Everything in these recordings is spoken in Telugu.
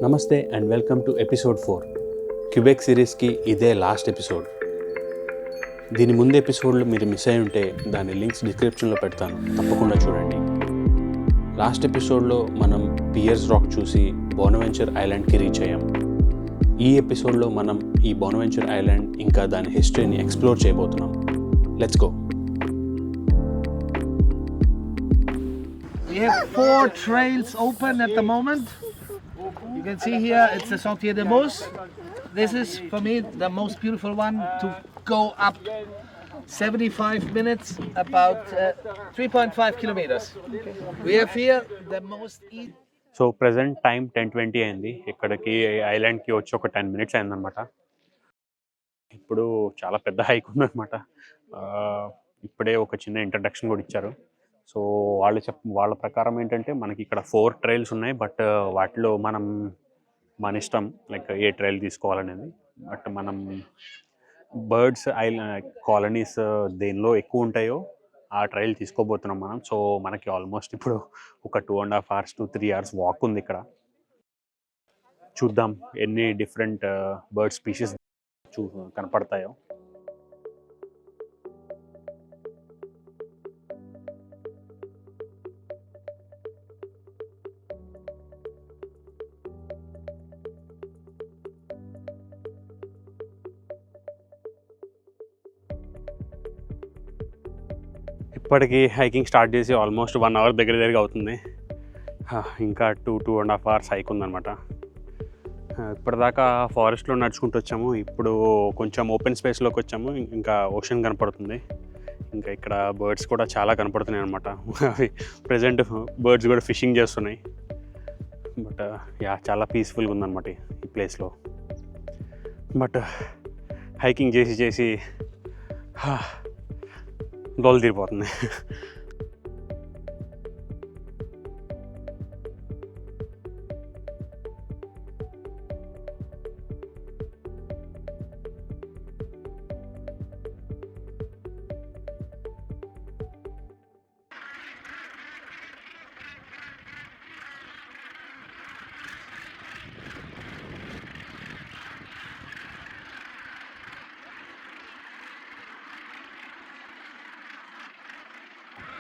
నమస్తే and welcome to episode 4. Quebec సిరీస్కి ఇదే లాస్ట్ ఎపిసోడ్. దీని ముందు ఎపిసోడ్లు మీరు మిస్ అయి ఉంటే దాని లింక్స్ డిస్క్రిప్షన్లో పెడతాను, తప్పకుండా చూడండి. లాస్ట్ ఎపిసోడ్లో మనం పియర్స్ రాక్ చూసి బోనవెంచర్ ఐలాండ్కి రీచ్ అయ్యాం. ఈ ఎపిసోడ్లో మనం ఈ బోనవెంచర్ ఐలాండ్ ఇంకా దాని హిస్టరీని ఎక్స్ప్లోర్ చేయబోతున్నాం. Let's go. We have 4 trails open at the moment. You can see here it's the Sentier de Mousse. This is for me the most beautiful one to go up 75 minutes, about 3.5 kilometers. We have here the most so present time 10:20 అయింది. ఇక్కడికి ఐలాండ్కి వచ్చి ఒక 10 minutes అయిందనమాట. ఇప్పుడు చాలా పెద్ద హైక్ ఉందన్నమాట. ఇప్పుడే ఒక చిన్న ఇంట్రడక్షన్ కూడా ఇచ్చారు. సో వాళ్ళ ప్రకారం ఏంటంటే మనకి ఇక్కడ 4 ట్రైల్స్ ఉన్నాయి, బట్ వాటిలో మన ఇష్టం లైక్ ఏ ట్రైల్ తీసుకోవాలనేది. బట్ మనం బర్డ్స్ కాలనీస్ దేనిలో ఎక్కువ ఉంటాయో ఆ ట్రైల్ తీసుకోబోతున్నాం మనం. సో మనకి ఆల్మోస్ట్ ఇప్పుడు ఒక 2.5 hours to 3 hours వాక్ ఉంది ఇక్కడ. చూద్దాం ఎన్ని డిఫరెంట్ బర్డ్ స్పీషీస్ కనపడతాయో. ఇప్పటికి హైకింగ్ స్టార్ట్ చేసి ఆల్మోస్ట్ 1 hour దగ్గరగా అవుతుంది. ఇంకా 2.5 hours హైక్ ఉందన్నమాట. ఇప్పటిదాకా ఫారెస్ట్లో నడుచుకుంటూ వచ్చాము. ఇప్పుడు కొంచెం ఓపెన్ స్పేస్లోకి వచ్చాము. ఇంకా ఓషన్ కనపడుతుంది. ఇంకా ఇక్కడ బర్డ్స్ కూడా చాలా కనపడుతున్నాయి అనమాట. అవి ప్రజెంట్ బర్డ్స్ కూడా ఫిషింగ్ చేస్తున్నాయి. బట్ చాలా పీస్ఫుల్గా ఉందన్నమాట ఈ ప్లేస్లో. బట్ హైకింగ్ చేసి దోలు తీరిపోతుంది.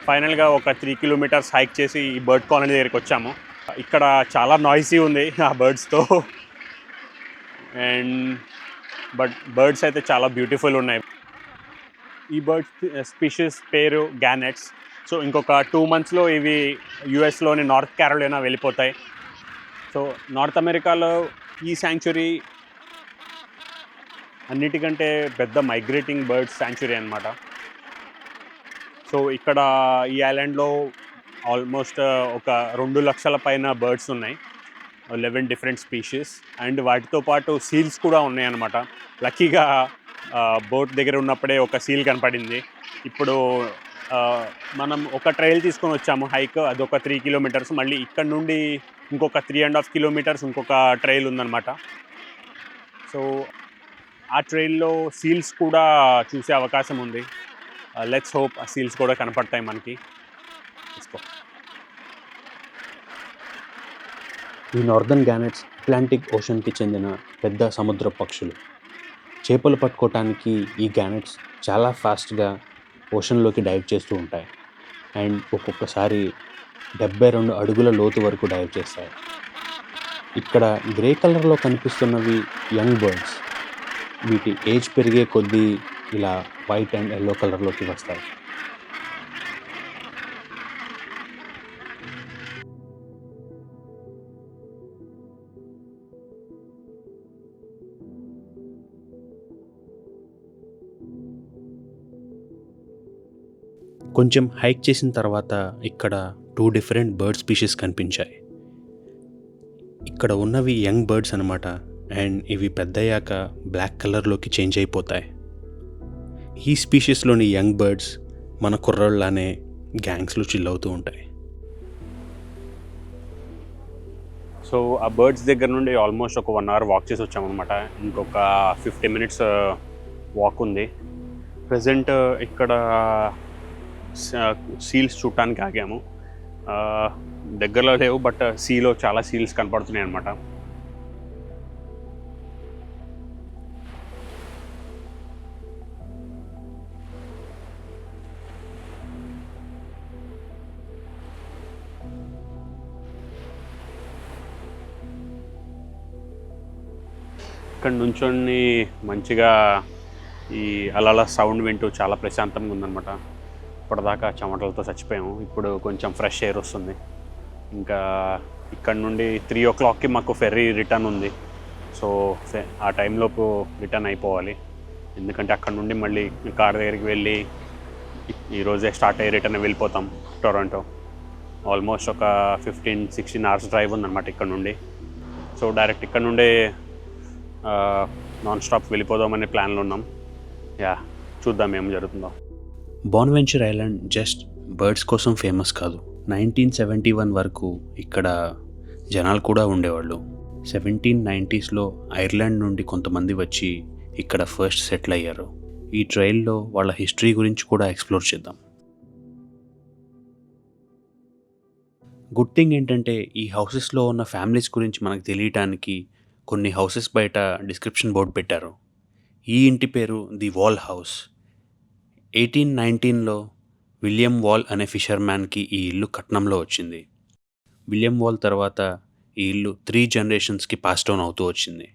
ఫైనల్గా ఒక 3 kilometers హైక్ చేసి ఈ బర్డ్ కాలనీ దగ్గరికి వచ్చాము. ఇక్కడ చాలా నాయిసీ ఉంది ఆ బర్డ్స్తో. అండ్ బట్ బర్డ్స్ అయితే చాలా బ్యూటిఫుల్ ఉన్నాయి. ఈ బర్డ్స్ స్పీషీస్ పేరు గ్యానెట్స్. సో ఇంకొక 2 monthsలో ఇవి యుఎస్లోని నార్త్ క్యారోలినా వెళ్ళిపోతాయి. సో నార్త్ అమెరికాలో ఈ శాంక్చురీ అన్నిటికంటే పెద్ద మైగ్రేటింగ్ బర్డ్స్ శాంక్చురీ అన్నమాట. సో ఇక్కడ ఈ ఐలాండ్లో ఆల్మోస్ట్ ఒక 2 లక్షల పైన బర్డ్స్ ఉన్నాయి, 11 డిఫరెంట్ స్పీషీస్. అండ్ వాటితో పాటు సీల్స్ కూడా ఉన్నాయి అన్నమాట. లక్కీగా బోట్ దగ్గర ఉన్నప్పుడే ఒక సీల్ కనపడింది. ఇప్పుడు మనం ఒక ట్రైల్ తీసుకొని వచ్చాము హైక్, అదొక 3 kilometers. మళ్ళీ ఇక్కడ నుండి ఇంకొక 3.5 kilometers ఇంకొక ట్రైల్ ఉందన్నమాట. సో ఆ ట్రైల్లో సీల్స్ కూడా చూసే అవకాశం ఉంది. లెట్స్ హోప్ ఆ సీల్స్ కూడా కనపడతాయి మనకి. తీసుకో. ఈ నార్దర్న్ గ్యానెట్స్ అట్లాంటిక్ ఓషన్కి చెందిన పెద్ద సముద్ర పక్షులు. చేపలు పట్టుకోవటానికి ఈ గ్యానెట్స్ చాలా ఫాస్ట్గా ఓషన్లోకి డైవ్ చేస్తూ ఉంటాయి. అండ్ ఒక్కొక్కసారి 72 అడుగుల లోతు వరకు డైవ్ చేస్తాయి. ఇక్కడ గ్రే కలర్లో కనిపిస్తున్నవి యంగ్ బర్డ్స్. వీటి ఏజ్ పెరిగే కొద్దీ ఇలా వైట్ అండ్ ఎల్లో కలర్లోకి వస్తాయి. కొంచెం హైక్ చేసిన తర్వాత ఇక్కడ 2 డిఫరెంట్ బర్డ్ స్పీషీస్ కనిపించాయి. ఇక్కడ ఉన్నవి యంగ్ బర్డ్స్ అన్నమాట. అండ్ ఇవి పెద్దయ్యాక బ్లాక్ కలర్లోకి చేంజ్ అయిపోతాయి. ఈ స్పీషీస్లోని యంగ్ బర్డ్స్ మన కుర్రోళ్ళలానే గ్యాంగ్స్లో చిల్ అవుతూ ఉంటాయి. సో ఆ బర్డ్స్ దగ్గర నుండి ఆల్మోస్ట్ ఒక 1 hour వాక్ చేసి వచ్చామన్నమాట. ఇంకొక 50 minutes వాక్ ఉంది. ప్రజెంట్ ఇక్కడ సీల్స్ చూడటానికి ఆగాము. దగ్గరలో లేవు, బట్ సీలో చాలా సీల్స్ కనపడుతున్నాయి అన్నమాట. ఇక్కడ నుంచొని మంచిగా ఈ అలల సౌండ్ వింటూ చాలా ప్రశాంతంగా ఉందన్నమాట. ఇప్పటిదాకా చెమటలతో చచ్చిపోయాము, ఇప్పుడు కొంచెం ఫ్రెష్ ఎయిర్ వస్తుంది. ఇంకా ఇక్కడ నుండి 3 o'clockకి మాకు ఫెర్రీ రిటర్న్ ఉంది. సో ఆ టైంలోపు రిటర్న్ అయిపోవాలి, ఎందుకంటే అక్కడ నుండి మళ్ళీ కార్ దగ్గరికి వెళ్ళి ఈరోజే స్టార్ట్ అయ్యి రిటర్న్ వెళ్ళిపోతాం టొరంటో. ఆల్మోస్ట్ ఒక 15-16 hours డ్రైవ్ ఉందన్నమాట ఇక్కడ నుండి. సో డైరెక్ట్ ఇక్కడ నుండే నాన్ స్టాప్ వెళ్ళిపోదామనే ప్లాన్లో ఉన్నాం. చూద్దాం ఏం జరుగుతుందో. బోనవెంచర్ ఐలాండ్ జస్ట్ బర్డ్స్ కోసం ఫేమస్ కాదు. 1971 వరకు ఇక్కడ జనాలు కూడా ఉండేవాళ్ళు. 1790sలో ఐర్లాండ్ నుండి కొంతమంది వచ్చి ఇక్కడ ఫస్ట్ సెటిల్ అయ్యారు. ఈ ట్రైల్లో వాళ్ళ హిస్టరీ గురించి కూడా ఎక్స్ప్లోర్ చేద్దాం. గుడ్ థింగ్ ఏంటంటే ఈ హౌసెస్లో ఉన్న ఫ్యామిలీస్ గురించి మనకు తెలియటానికి కొన్ని హౌసెస్ బయట డిస్క్రిప్షన్ బోర్డు పెట్టారు. ఈ ఇంటి పేరు ది వాల్ హౌస్. 1819లో విలియం వాల్ అనే ఫిషర్మ్యాన్కి ఈ ఇల్లు కట్నంలో వచ్చింది. విలియం వాల్ తర్వాత ఈ ఇల్లు 3 generationsకి పాస్ డౌన్ అవుతూ వచ్చింది.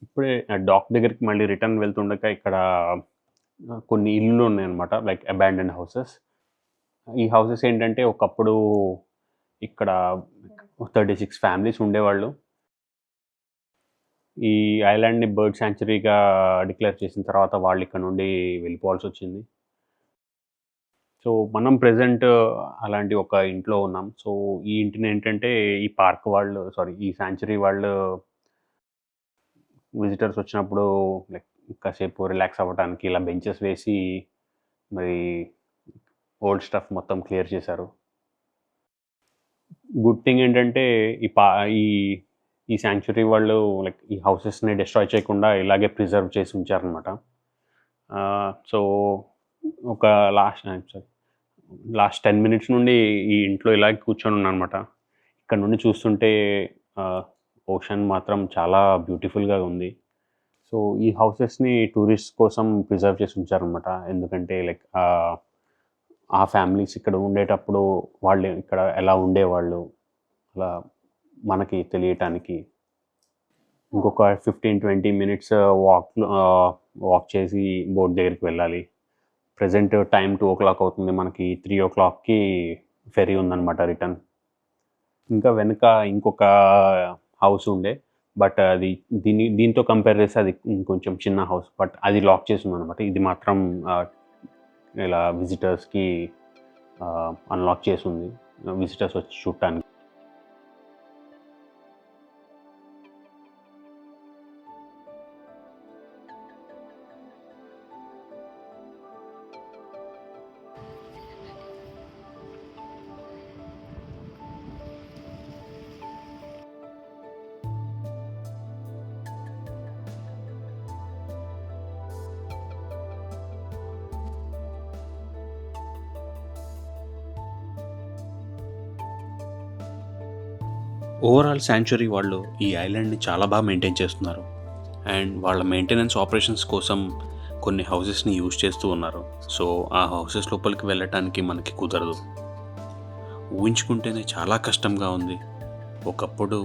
ఇప్పుడే డాక్ దగ్గరికి మళ్ళీ రిటర్న్ వెళ్తుండగా ఇక్కడ కొన్ని ఇల్లులు ఉన్నాయన్నమాట, లైక్ అబాండన్డ్ హౌసెస్. ఈ హౌసెస్ ఏంటంటే ఒకప్పుడు ఇక్కడ 36 ఫ్యామిలీస్ ఉండేవాళ్ళు. ఈ ఐలాండ్ని బర్డ్ శాంచురీగా డిక్లేర్ చేసిన తర్వాత వాళ్ళు ఇక్కడ నుండి వెళ్ళిపోవాల్సి వచ్చింది. సో మనం ప్రెజెంట్ అలాంటి ఒక ఇంట్లో ఉన్నాం. సో ఈ ఇంటిని ఏంటంటే ఈ పార్క్ వాళ్ళు, ఈ శాంచురీ వాళ్ళు విజిటర్స్ వచ్చినప్పుడు లైక్ కాసేపు రిలాక్స్ అవ్వడానికి ఇలా బెంచెస్ వేసి మరి ఓల్డ్ స్టఫ్ మొత్తం క్లియర్ చేశారు. గుడ్ థింగ్ ఏంటంటే ఈ శాంచురీ వాళ్ళు లైక్ ఈ హౌసెస్ని డిస్ట్రాయ్ చేయకుండా ఇలాగే ప్రిజర్వ్ చేసి ఉంచారనమాట. సో ఒక లాస్ట్ 10 minutes నుండి ఈ ఇంట్లో ఇలాగే కూర్చొని ఉన్నాను అనమాట. ఇక్కడ నుండి చూస్తుంటే ఓషన్ మాత్రం చాలా బ్యూటిఫుల్గా ఉంది. సో ఈ హౌసెస్ని టూరిస్ట్ కోసం ప్రిజర్వ్ చేసి ఉంచారనమాట, ఎందుకంటే లైక్ ఆ ఫ్యామిలీస్ ఇక్కడ ఉండేటప్పుడు వాళ్ళు ఇక్కడ ఎలా ఉండేవాళ్ళు అలా మనకి తెలియటానికి. ఇంకొక 15-20 minutes వాక్ చేసి బోట్ దగ్గరికి వెళ్ళాలి. ప్రజెంట్ టైం 2 o'clock అవుతుంది, మనకి 3 o'clockకి ఫెరీ ఉందన్నమాట రిటర్న్. ఇంకా వెనుక ఇంకొక హౌస్ ఉండే, బట్ అది దీంతో కంపేర్ చేస్తే అది ఇంకొంచెం చిన్న హౌస్, బట్ అది లాక్ చేసి ఉందన్నమాట. ఇది మాత్రం ఇలా విజిటర్స్కి అన్లాక్ చేసి ఉంది, విజిటర్స్ వచ్చి చూడటానికి. ఓవరాల్ శాంచురీ వాళ్ళు ఈ ఐలాండ్ని చాలా బాగా మెయింటైన్ చేస్తున్నారు. అండ్ వాళ్ళ మెయింటెనెన్స్ ఆపరేషన్స్ కోసం కొన్ని హౌసెస్ని యూజ్ చేస్తూ ఉన్నారు. సో ఆ హౌసెస్ లోపలికి వెళ్ళటానికి మనకి కుదరదు. ఊహించుకుంటేనే చాలా కష్టంగా ఉంది. ఒకప్పుడు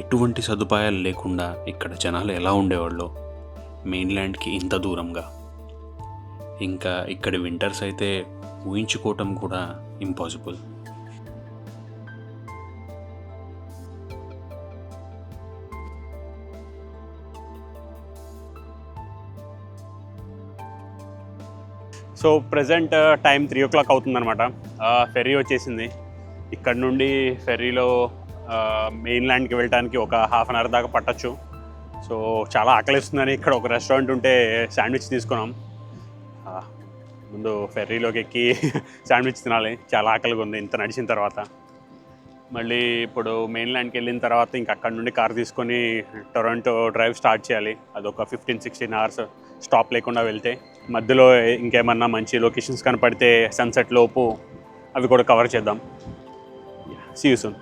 ఎటువంటి సదుపాయాలు లేకుండా ఇక్కడ జనాలు ఎలా ఉండేవాళ్ళో, మెయిన్ల్యాండ్కి ఇంత దూరంగా. ఇంకా ఇక్కడి వింటర్స్ అయితే ఊహించుకోవటం కూడా impossible. So present time 3 o'clock అవుతుందన్నమాట. ఫెర్రీ వచ్చేసింది. ఇక్కడ నుండి ఫెర్రీలో మెయిన్ల్యాండ్కి వెళ్ళడానికి ఒక 1/2 hour దాకా పట్టచ్చు. సో చాలా ఆకలిస్తుందని ఇక్కడ ఒక రెస్టారెంట్ ఉంటే శాండ్విచ్ తీసుకున్నాం. ముందు ఫెర్రీలోకి ఎక్కి శాండ్విచ్ తినాలి, చాలా ఆకలిగా ఉంది ఇంత నడిచిన తర్వాత. మళ్ళీ ఇప్పుడు మెయిన్ల్యాండ్కి వెళ్ళిన తర్వాత ఇంక అక్కడ నుండి కార్ తీసుకొని టొరంటో డ్రైవ్ స్టార్ట్ చేయాలి. అదొక 15-16 hours స్టాప్ లేకుండా వెళ్తే. మధ్యలో ఇంకేమన్నా మంచి లొకేషన్స్ కనపడితే సన్సెట్ లోపు అవి కూడా కవర్ చేద్దాం. See you soon.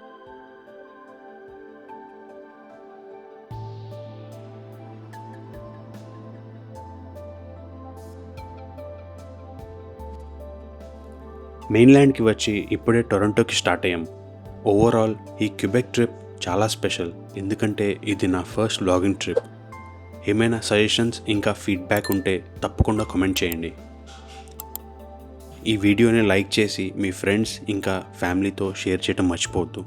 మెయిన్ల్యాండ్కి వచ్చి ఇప్పుడే టొరంటోకి స్టార్ట్ అయ్యాం. ఓవరాల్ ఈ క్యూబెక్ ట్రిప్ చాలా స్పెషల్, ఎందుకంటే ఇది నా ఫస్ట్ వ్లాగింగ్ ట్రిప్. ఏమైనా సజెషన్స్ ఇంకా ఫీడ్బ్యాక్ ఉంటే తప్పకుండా కామెంట్ చేయండి. ఈ వీడియోని లైక్ చేసి మీ ఫ్రెండ్స్ ఇంకా ఫ్యామిలీతో షేర్ చేయడం మర్చిపోవద్దు.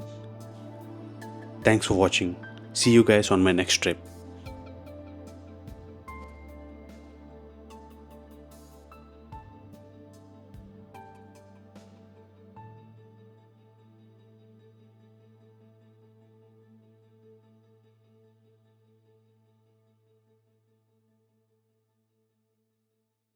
Thanks for watching. See you guys on my next trip.